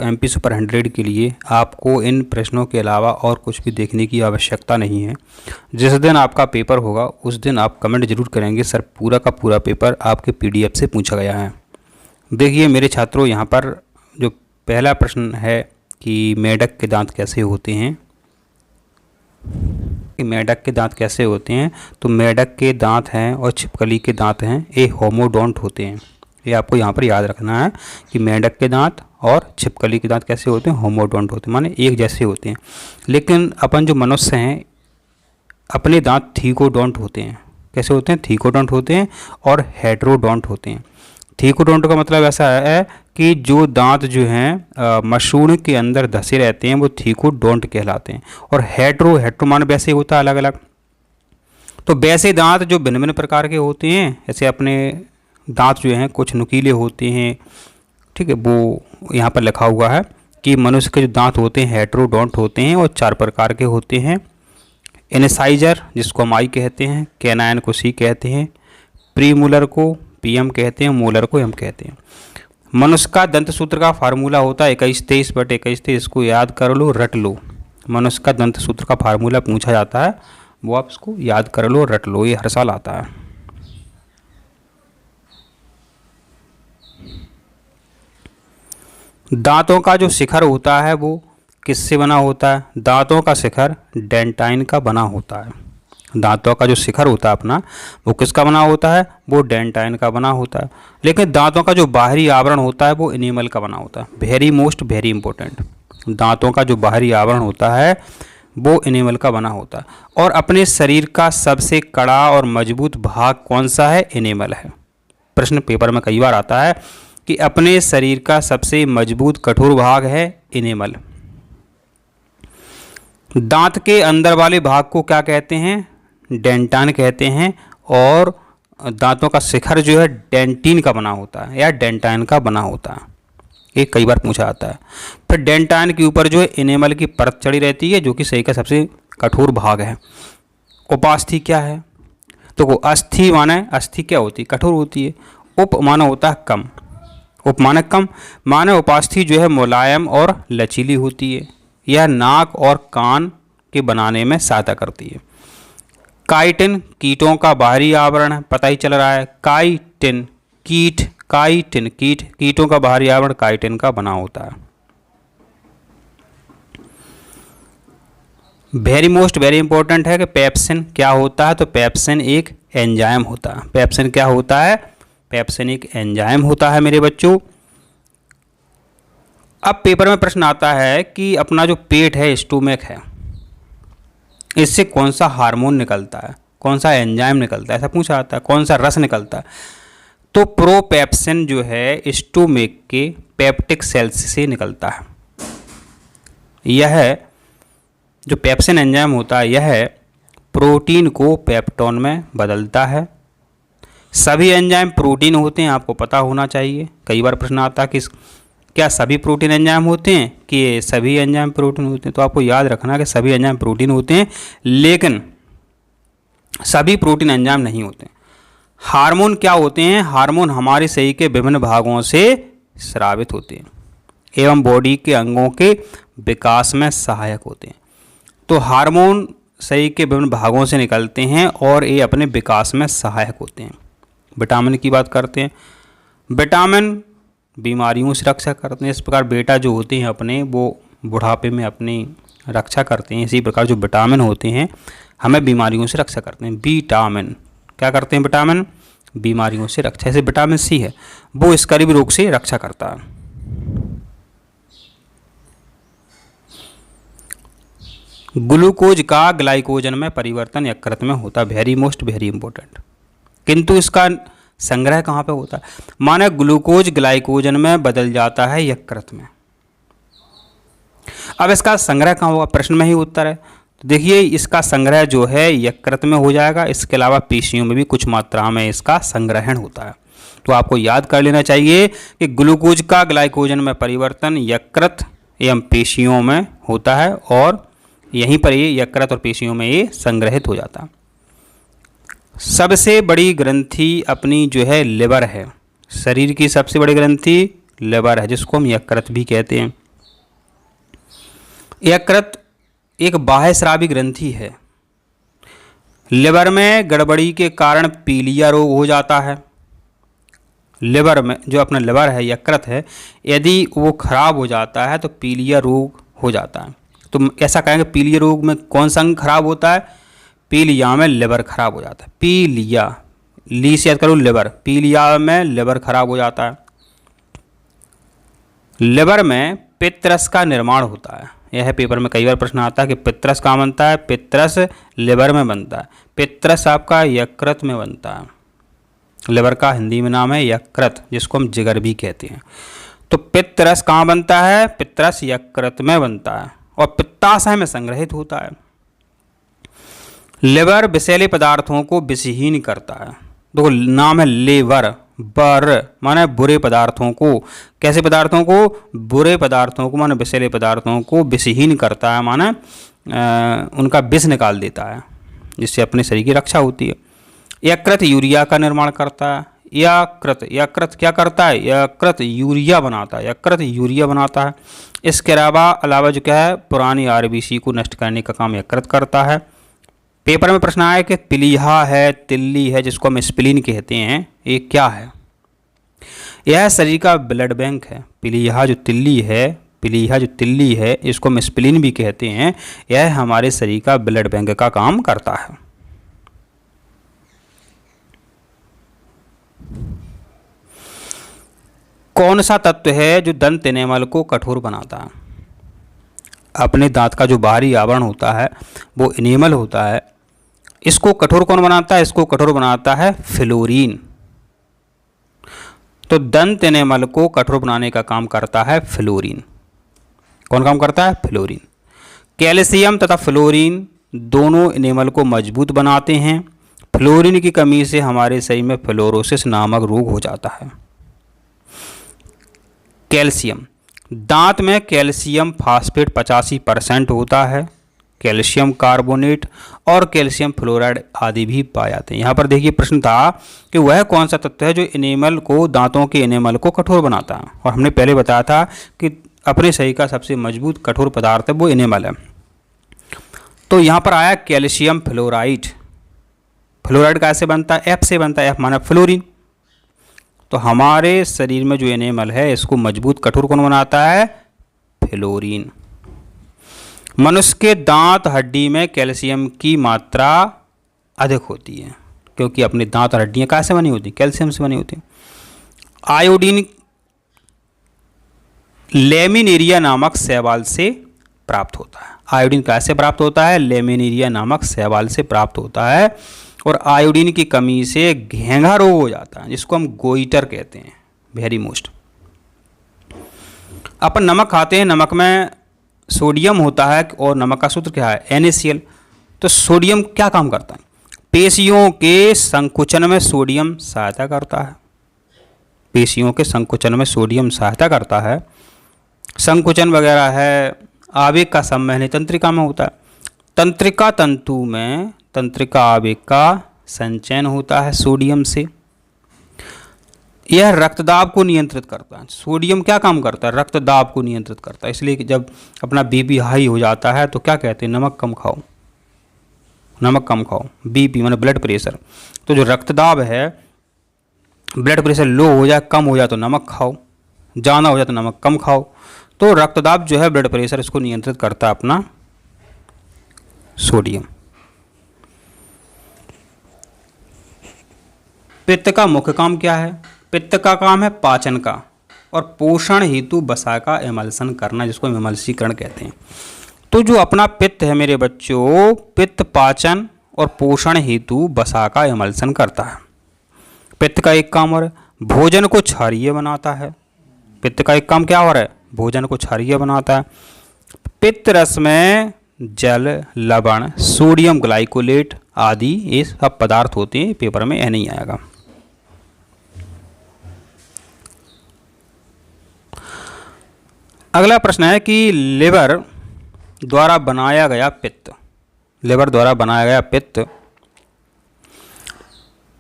MP super 100 के लिए आपको इन प्रश्नों के अलावा और कुछ भी देखने की आवश्यकता नहीं है। जिस दिन आपका पेपर होगा उस दिन आप कमेंट जरूर करेंगे सर पूरा का पूरा पेपर आपके PDF से पूछा गया है। देखिए मेरे छात्रों, यहाँ पर जो पहला प्रश्न है कि मेंढक के दांत कैसे होते हैं, मेंढक के दांत कैसे होते हैं, तो मेंढक के दांत हैं और छिपकली के दांत हैं, ये होमोडोंट होते हैं। ये आपको यहाँ पर याद रखना है कि मेंढक के दांत और छिपकली के दांत कैसे होते हैं, होमोडोंट होते हैं, माने एक जैसे होते हैं। लेकिन अपन जो मनुष्य हैं अपने दांत थीकोडोंट होते हैं। कैसे होते हैं? थीकोडोंट होते हैं और हेटेरोडोंट होते हैं। थीकोडोंट का मतलब ऐसा है कि जो दांत जो हैं मसूड़ के अंदर धसे रहते हैं वो थीकोडोंट कहलाते हैं। और हेटेरो माने वैसे होता है अलग अलग। तो वैसे दांत जो भिन्न भिन्न प्रकार के होते हैं, जैसे अपने दांत जो हैं कुछ नुकीले होते हैं, ठीक है, वो यहाँ पर लिखा हुआ है कि मनुष्य के जो दांत होते हैं हेटेरोडोंट होते हैं और 4 प्रकार के होते हैं। इनसाइजर जिसको हम आई कहते हैं, कैनाइन को सी कहते हैं, प्रीमोलर को PM कहते हैं, मोलर को M कहते हैं। मनुष्य का दंत सूत्र का फार्मूला होता है 21-23/21। इसको याद कर लो, रट लो। मनुष्य का दंत सूत्र का फार्मूला पूछा जाता है, वो आप इसको याद कर लो, रट लो, ये हर साल आता है। दांतों का जो शिखर होता है वो किससे बना होता है? दांतों का शिखर डेंटाइन का बना होता है। दांतों का जो शिखर होता है अपना वो किसका बना होता है? वो डेंटाइन का बना होता है। लेकिन दांतों का जो बाहरी आवरण होता है वो एनिमल का बना होता है। वेरी इंपॉर्टेंट, दांतों का जो बाहरी आवरण होता है वो एनिमल का बना होता है। और अपने शरीर का सबसे कड़ा और मजबूत भाग कौन सा है? एनिमल है। प्रश्न पेपर में कई बार आता है कि अपने शरीर का सबसे मजबूत कठोर भाग है एनिमल। दांत के अंदर वाले भाग को क्या कहते हैं? डेंटाइन कहते हैं। और दांतों का शिखर जो है डेंटिन का बना होता है या डेंटाइन का बना होता है। ये कई बार पूछा जाता है। फिर डेंटाइन के ऊपर जो है एनिमल की परत चढ़ी रहती है जो कि शरीर का सबसे कठोर भाग है। उपास्थि क्या है? तो अस्थि माने अस्थि क्या होती है? कठोर होती है। उप माना होता है कम, उपमानक कम, माने उपास्थि जो है मुलायम और लचीली होती है। यह नाक और कान के बनाने में सहायता करती है। काइटिन कीटों का बाहरी आवरण है, पता ही चल रहा है। काइटिन कीट, काइटिन कीट, कीटों का बाहरी आवरण काइटिन का बना होता है। वेरी इंपॉर्टेंट है कि पेप्सिन क्या होता है? तो पेप्सिन एक एंजाइम होता है। पेप्सिन क्या होता है? पेप्सिन एक एंजाइम होता है मेरे बच्चों। अब पेपर में प्रश्न आता है कि अपना जो पेट है, स्टोमक है, इससे कौन सा हार्मोन निकलता है, कौन सा एंजाइम निकलता है, ऐसा पूछा जाता है। कौन सा रस निकलता है? तो प्रोपेप्सिन जो है स्टोमक के पेप्टिक सेल्स से निकलता है। यह जो पेप्सिन एंजाइम होता है यह प्रोटीन को पेप्टोन में बदलता है। सभी एंजाइम प्रोटीन होते हैं, आपको पता होना चाहिए। कई बार प्रश्न आता है कि क्या सभी प्रोटीन एंजाइम होते हैं कि सभी एंजाइम प्रोटीन होते हैं? तो आपको याद रखना कि सभी एंजाइम प्रोटीन होते हैं लेकिन सभी प्रोटीन एंजाइम नहीं होते। हार्मोन क्या होते हैं? हार्मोन हमारे शरीर के विभिन्न भागों से स्रावित होते हैं एवं बॉडी के अंगों के विकास में सहायक होते हैं। तो हार्मोन शरीर के विभिन्न भागों से निकलते हैं और ये अपने विकास में सहायक होते हैं। विटामिन की बात करते हैं। विटामिन बीमारियों से रक्षा करते हैं। इस प्रकार बेटा जो होते हैं अपने वो बुढ़ापे में अपनी रक्षा करते हैं। इसी प्रकार जो विटामिन होते हैं हमें बीमारियों से रक्षा करते हैं। विटामिन क्या करते हैं? विटामिन बीमारियों से रक्षा। जैसे विटामिन C है वो स्कर्वी रोग से रक्षा करता है। ग्लूकोज का ग्लाइकोजन में परिवर्तन यकृत में होता है। Very important. किंतु इसका संग्रह कहाँ पे होता है? माने ग्लूकोज ग्लाइकोजन में बदल जाता है यकृत में। अब इसका संग्रह कहाँ होगा? प्रश्न में ही उत्तर है। तो देखिए इसका संग्रह जो है यकृत में हो जाएगा। इसके अलावा पेशियों में भी कुछ मात्रा में इसका संग्रहण होता है। तो आपको याद कर लेना चाहिए कि ग्लूकोज का ग्लाइकोजन में परिवर्तन यकृत एवं पेशियों में होता है और यहीं पर ये यकृत और पेशियों में ये संग्रहित हो जाता है। सबसे बड़ी ग्रंथि अपनी जो है लिवर है। शरीर की सबसे बड़ी ग्रंथि लिवर है जिसको हम यकृत भी कहते हैं। यकृत एक बाह्य स्रावी ग्रंथि है। लिवर में गड़बड़ी के कारण पीलिया रोग हो जाता है। लिवर में जो अपना लिवर है, यकृत है, यदि वो खराब हो जाता है तो पीलिया रोग हो जाता है। तो ऐसा कहेंगे पीलिया रोग में कौन सा अंग खराब होता है? पीलिया में लिवर खराब हो जाता है। पीलिया, ली से याद करो लिवर, पीलिया में लिवर खराब हो जाता है। लिवर में पित्तरस का निर्माण होता है। यह पेपर में कई बार प्रश्न आता है कि पित्तरस कहाँ बनता है? पित्तरस लिवर में बनता है। पित्तरस आपका यकृत में बनता है। लिवर का हिंदी में नाम है यकृत, जिसको हम जिगर भी कहते हैं। तो पित्तरस कहाँ बनता है? पित्तरस यकृत में बनता है और पित्ताशय में संग्रहित होता है। लिवर विषैले पदार्थों को विषहीन करता है। देखो नाम है लेवर, बर माने बुरे पदार्थों को, कैसे पदार्थों को? बुरे पदार्थों को, माने विषैले पदार्थों को विषहीन करता है, माने उनका विष निकाल देता है, जिससे अपने शरीर की रक्षा होती है। यकृत यूरिया का निर्माण करता है। यकृत क्या करता है? यकृत यूरिया बनाता है। यकृत यूरिया बनाता है। इसके अलावा जो क्या है, पुरानी आरबीसी को नष्ट करने का काम यकृत करता है। पेपर में प्रश्न आया कि प्लीहा है, तिल्ली है, जिसको हम स्प्लीन कहते हैं, ये क्या है? यह शरीर का ब्लड बैंक है। प्लीहा जो तिल्ली है, इसको हम स्प्लीन भी कहते हैं। यह हमारे शरीर का ब्लड बैंक का काम करता है। कौन सा तत्व है जो दंत एनेमल को कठोर बनाता है? अपने दांत का जो बाहरी आवरण होता है वो एनेमल होता है। इसको कठोर कौन बनाता है? इसको कठोर बनाता है फ्लोरीन। तो दंत एनेमल को कठोर बनाने का काम करता है फ्लोरीन। कौन काम करता है? फ्लोरीन। कैल्शियम तथा फ्लोरीन दोनों एनेमल को मजबूत बनाते हैं। फ्लोरीन की कमी से हमारे शरीर में फ्लोरोसिस नामक रोग हो जाता है। कैल्शियम, दांत में कैल्शियम फास्फेट 85% होता है। कैल्शियम कार्बोनेट और कैल्शियम फ्लोराइड आदि भी पाए जाते हैं। यहाँ पर देखिए प्रश्न था कि वह कौन सा तत्व है जो एनेमल को, दांतों के एनेमल को कठोर बनाता है, और हमने पहले बताया था कि अपने शरीर का सबसे मजबूत कठोर पदार्थ है वो एनेमल है। तो यहाँ पर आया कैल्शियम फ्लोराइड। फ्लोराइड कैसे बनता है? एफ से बनता है। एफ माना फ्लोरीन। तो हमारे शरीर में जो एनेमल है इसको मजबूत कठोर कौन बनाता है? फ्लोरीन। मनुष्य के दांत हड्डी में कैल्शियम की मात्रा अधिक होती है, क्योंकि अपने दांत और हड्डियां कैसे बनी होती? कैल्शियम से बनी होती है। आयोडीन लेमिनेरिया नामक शैवाल से प्राप्त होता है। आयोडीन कैसे प्राप्त होता है? लेमिनेरिया नामक शैवाल से प्राप्त होता है। और आयोडीन की कमी से घेंघा रोग हो जाता है, जिसको हम गोइटर कहते हैं। Very most. अपन नमक खाते हैं, नमक में सोडियम होता है और नमक का सूत्र क्या है? NaCl। तो सोडियम क्या काम करता है? पेशियों के संकुचन में सोडियम सहायता करता है। पेशियों के संकुचन में सोडियम सहायता करता है। संकुचन वगैरह है, आवेग का संवहन तंत्रिका में होता है। तंत्रिका तंतु में तंत्रिका आवेग का संचयन होता है सोडियम से। यह रक्तदाब को नियंत्रित करता है। सोडियम क्या काम करता है? रक्तदाब को नियंत्रित करता है। इसलिए कि जब अपना बीपी हाई हो जाता है तो क्या कहते हैं? नमक कम खाओ, नमक कम खाओ। बीपी माने ब्लड प्रेशर। तो जो रक्तदाब है, ब्लड प्रेशर लो हो जाए, कम हो जाए तो नमक खाओ, ज़्यादा हो जाए तो नमक कम खाओ। तो रक्तदाब जो है, ब्लड प्रेशर, इसको नियंत्रित करता है अपना सोडियम। पित्त का मुख्य काम क्या है? पित्त का काम है पाचन का और पोषण हेतु वसा का एमल्सन करना, जिसको हम एमल्सीकरण कहते हैं। तो जो अपना पित्त है मेरे बच्चों, पित्त पाचन और पोषण हेतु वसा का एमल्सन करता है। पित्त का एक काम और है, भोजन को क्षारीय बनाता है। पित्त का एक काम क्या हो रहा है? भोजन को क्षारीय बनाता है। पित्त रस में जल, लवण, सोडियम ग्लाइकोलेट आदि ये सब पदार्थ होते हैं। पेपर में यह नहीं आएगा। अगला प्रश्न है कि लिवर द्वारा बनाया गया पित्त, लिवर द्वारा बनाया गया पित्त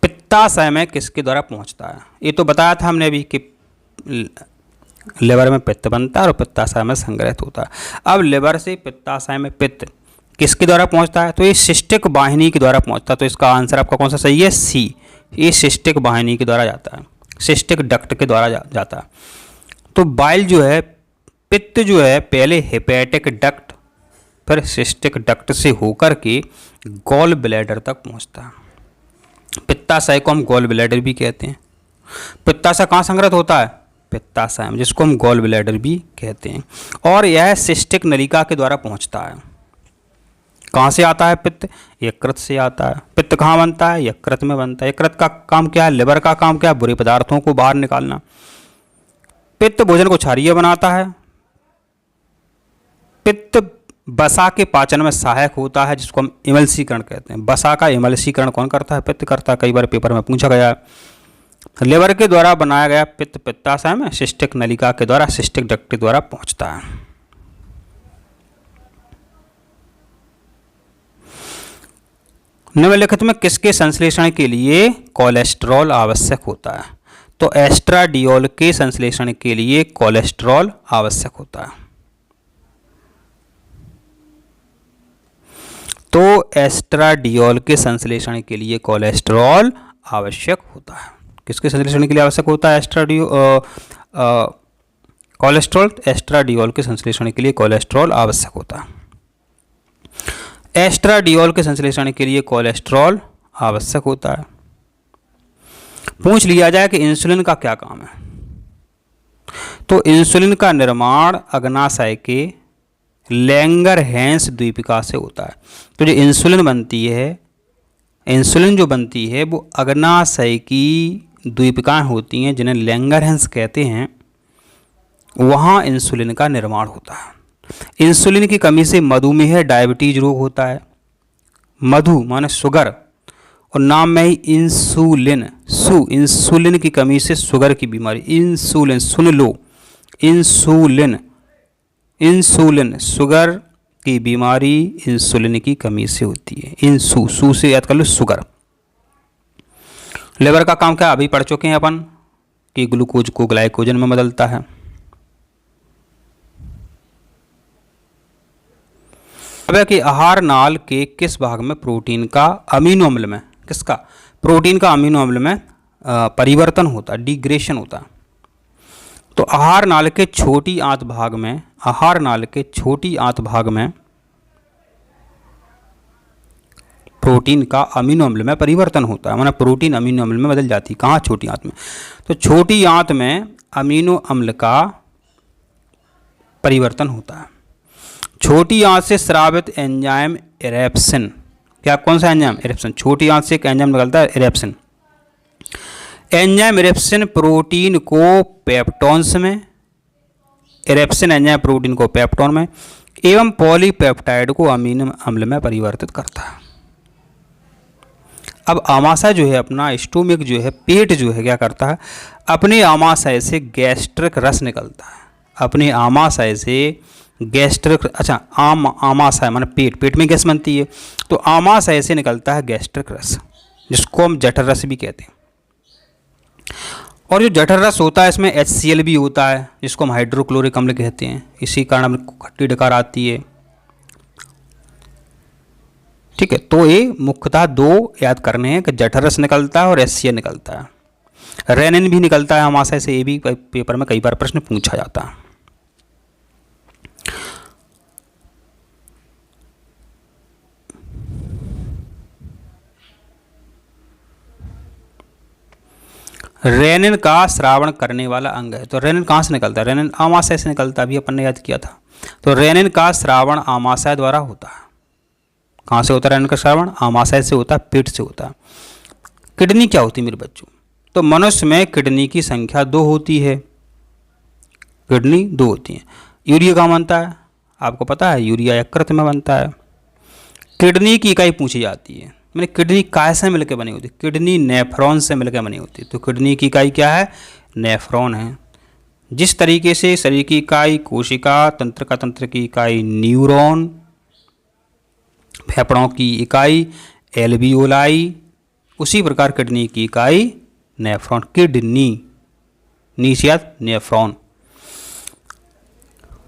पित्ताशय में किसके द्वारा पहुंचता है? ये तो बताया था हमने अभी कि लिवर में पित्त बनता है और पित्ताशय में संग्रहित होता है। अब लिवर से पित्ताशय में पित्त किसके द्वारा पहुंचता है? तो ये सिस्टिक वाहिनी के द्वारा पहुंचता है। तो इसका आंसर आपका कौन सा सही है? सी, ये सिस्टिक वाहिनी के द्वारा जाता है, सिस्टिक डक्ट के द्वारा जाता है। तो बाइल जो है, पित्त जो है, पहले हेपेटिक डक्ट फिर सिस्टिक डक्ट से होकर के गॉल ब्लैडर तक पहुंचता है। पित्ताशय को हम गॉल ब्लैडर भी कहते हैं। पित्ताशय कहाँ संग्रहित होता है? पित्ताशय में, जिसको हम गॉल ब्लैडर भी कहते हैं। और यह सिस्टिक नलिका के द्वारा पहुंचता है। कहाँ से आता है पित्त? यकृत से आता है। पित्त कहाँ बनता है? यकृत में बनता है। यकृत का काम क्या है? लिवर का काम क्या है? बुरे पदार्थों को बाहर निकालना। पित्त भोजन को क्षारीय बनाता है। पित्त वसा के पाचन में सहायक होता है, जिसको हम इमल्सीकरण कहते हैं। वसा का इमल्सीकरण कौन करता है? पित्त करता है। कई बार पेपर में पूछा गया है। लिवर के द्वारा बनाया गया पित्त पित्ताशय में सिस्टिक नलिका के द्वारा, सिस्टिक डक्ट के द्वारा पहुंचता है। निम्नलिखित में किसके संश्लेषण के लिए कोलेस्ट्रॉल आवश्यक होता है? तो एस्ट्राडियोल के संश्लेषण के लिए कोलेस्ट्रॉल आवश्यक होता है। तो एस्ट्राडियोल के संश्लेषण के लिए कोलेस्ट्रॉल आवश्यक होता है। किसके संश्लेषण के लिए आवश्यक होता है कोलेस्ट्रॉल? एस्ट्राडियोल के संश्लेषण के लिए कोलेस्ट्रॉल आवश्यक होता है। एस्ट्राडियोल के संश्लेषण के लिए कोलेस्ट्रॉल आवश्यक होता है। पूछ लिया जाए कि इंसुलिन का क्या काम है? तो इंसुलिन का निर्माण अग्नाशय के लैंगरहैंस द्वीपिका से होता है। तो जो इंसुलिन बनती है, इंसुलिन जो बनती है वो अग्नाशय की द्वीपिकाएं होती हैं, जिन्हें लैंगरहैंस कहते हैं। वहाँ इंसुलिन का निर्माण होता है। इंसुलिन की कमी से मधुमेह, डायबिटीज रोग होता है। मधु माने शुगर, और नाम में ही इंसुलिन, इंसुलिन की कमी से शुगर की बीमारी। इंसुलिन, सुन लो, इंसुलिन, इंसुलिन, शुगर की बीमारी इंसुलिन की कमी से होती है। सू से याद कर लो, शुगर। लिवर का काम क्या? अभी पढ़ चुके हैं अपन कि ग्लूकोज को ग्लाइकोजन में बदलता है। अब है कि आहार नाल के किस भाग में प्रोटीन का अमीनो अम्ल में, किसका? प्रोटीन का अमीनो अम्ल में परिवर्तन होता है, डिग्रेशन होता है। तो आहार नाल के छोटी आंत भाग में, आहार नाल के छोटी आंत भाग में प्रोटीन का अमीनो अम्ल में परिवर्तन होता है, माना प्रोटीन अमीनो अम्ल में बदल जाती है। कहाँ? छोटी आंत में। तो छोटी आंत में अमीनो अम्ल का परिवर्तन होता है। छोटी आंत से स्रावित एंजाइम इरेप्सिन, क्या कौन सा एंजाइम? इरेप्सिन। छोटी आंत से एक एंजाइम निकलता है, इरेप्सिन। एंजाइम इरेप्सिन प्रोटीन को पेप्टोन्स में, इरेप्सिन एंजाइम प्रोटीन को पेप्टोन में एवं पॉलीपेप्टाइड को अमीनो अम्ल में परिवर्तित करता है। अब आमाशय जो है अपना, स्टोमिक जो है, पेट जो है, क्या करता है? अपने आमाशय से गैस्ट्रिक रस निकलता है। अपने आमाशय से गैस्ट्रिक, अच्छा आमाशय माने पेट, पेट में गैस बनती है, तो आमाशय से निकलता है गैस्ट्रिक रस, जिसको हम जठर रस भी कहते हैं। और जो जठर रस होता है इसमें HCl भी होता है, जिसको हम हाइड्रोक्लोरिक अम्ल कहते हैं। इसी कारण हमें खट्टी डकार आती है। ठीक है, तो ये मुख्यतः दो याद करने हैं कि जठर रस निकलता है और HCl निकलता है। रेनिन भी निकलता है आमाशय से, ये भी पेपर में कई बार प्रश्न पूछा जाता है। रेनिन का स्रावण करने वाला अंग है। तो रेनिन कहाँ से निकलता है? रेनिन आमाशय से निकलता है, अभी अपन ने याद किया था। तो रेनिन का स्रावण आमाशय द्वारा होता है। कहाँ से होता है रेनिन का स्रावण? आमाशय से होता है, पेट से होता है। किडनी क्या होती है मेरे बच्चों? तो मनुष्य में किडनी की संख्या 2 होती है। किडनी 2 होती है। यूरिया कहाँ बनता है? आपको पता है, यूरिया यकृत में बनता है। किडनी की इकाई पूछी जाती है, मैंने किडनी कैसे मिलकर बनी होती है? किडनी नेफ्रॉन से मिलकर बनी होती है। तो किडनी की इकाई क्या है? नेफ्रॉन है। जिस तरीके से शरीर की इकाई कोशिका, तंत्र का तंत्र की इकाई न्यूरॉन, फेफड़ों की इकाई एल्वियोलाई, उसी प्रकार किडनी की इकाई नेफ्रॉन। Kidney, नीसियात nephron.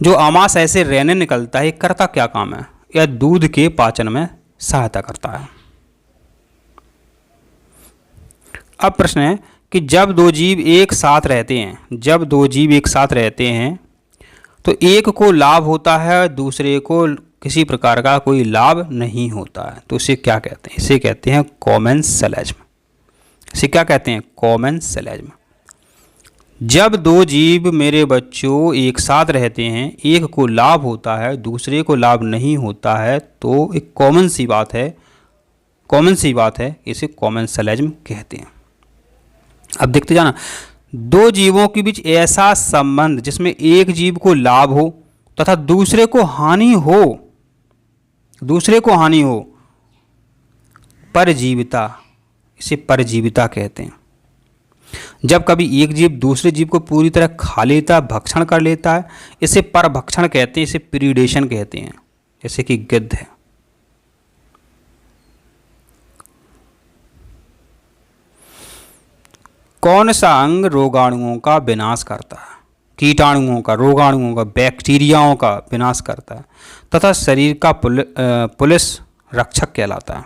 जो आमाशय से रेनिन निकलता है, ये करता क्या काम है? यह दूध के पाचन में सहायता करता है। अब प्रश्न है कि जब दो जीव एक साथ रहते हैं, जब दो जीव एक साथ रहते हैं तो एक को लाभ होता है, दूसरे को किसी प्रकार का कोई लाभ नहीं होता है, तो इसे क्या कहते हैं? इसे कहते हैं कॉमेंसैलिज्म। इसे क्या कहते हैं? कॉमेंसैलिज्म। जब दो जीव मेरे बच्चों एक साथ रहते हैं, एक को लाभ होता है, दूसरे को लाभ नहीं होता है, तो एक कॉमन सी बात है, इसे कॉमेंसैलिज्म कहते हैं। अब देखते जाना, दो जीवों के बीच ऐसा संबंध जिसमें एक जीव को लाभ हो तथा दूसरे को हानि हो, परजीविता, इसे परजीविता कहते हैं। जब कभी एक जीव दूसरे जीव को पूरी तरह खा लेता, भक्षण कर लेता है, इसे परभक्षण कहते हैं, इसे प्रीडेशन कहते हैं, जैसे कि गिद्ध है। कौन सा अंग रोगाणुओं का विनाश करता है? कीटाणुओं का, रोगाणुओं का, बैक्टीरियाओं का विनाश करता है तथा शरीर का पुलिस रक्षक कहलाता है।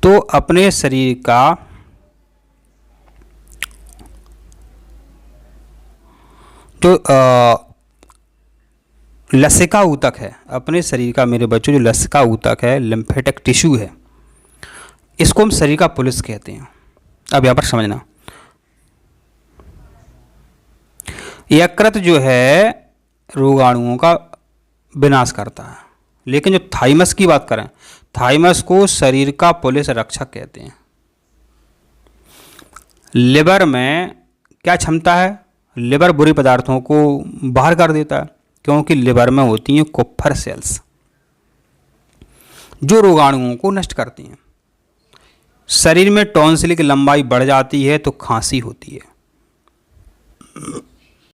तो अपने शरीर का जो लसिका ऊतक है, अपने शरीर का मेरे बच्चों जो लसिका ऊतक है, लिम्फेटिक टिश्यू है, इसको हम शरीर का पुलिस कहते हैं। अब यहाँ पर समझना, यकृत जो है रोगाणुओं का विनाश करता है, लेकिन जो थाइमस की बात करें, थाइमस को शरीर का पुलिस रक्षक कहते हैं। लिवर में क्या क्षमता है? लिवर बुरे पदार्थों को बाहर कर देता है, क्योंकि लिवर में होती हैं कुप्फर सेल्स जो रोगाणुओं को नष्ट करती हैं। शरीर में टॉन्सिल की लंबाई बढ़ जाती है तो खांसी होती है।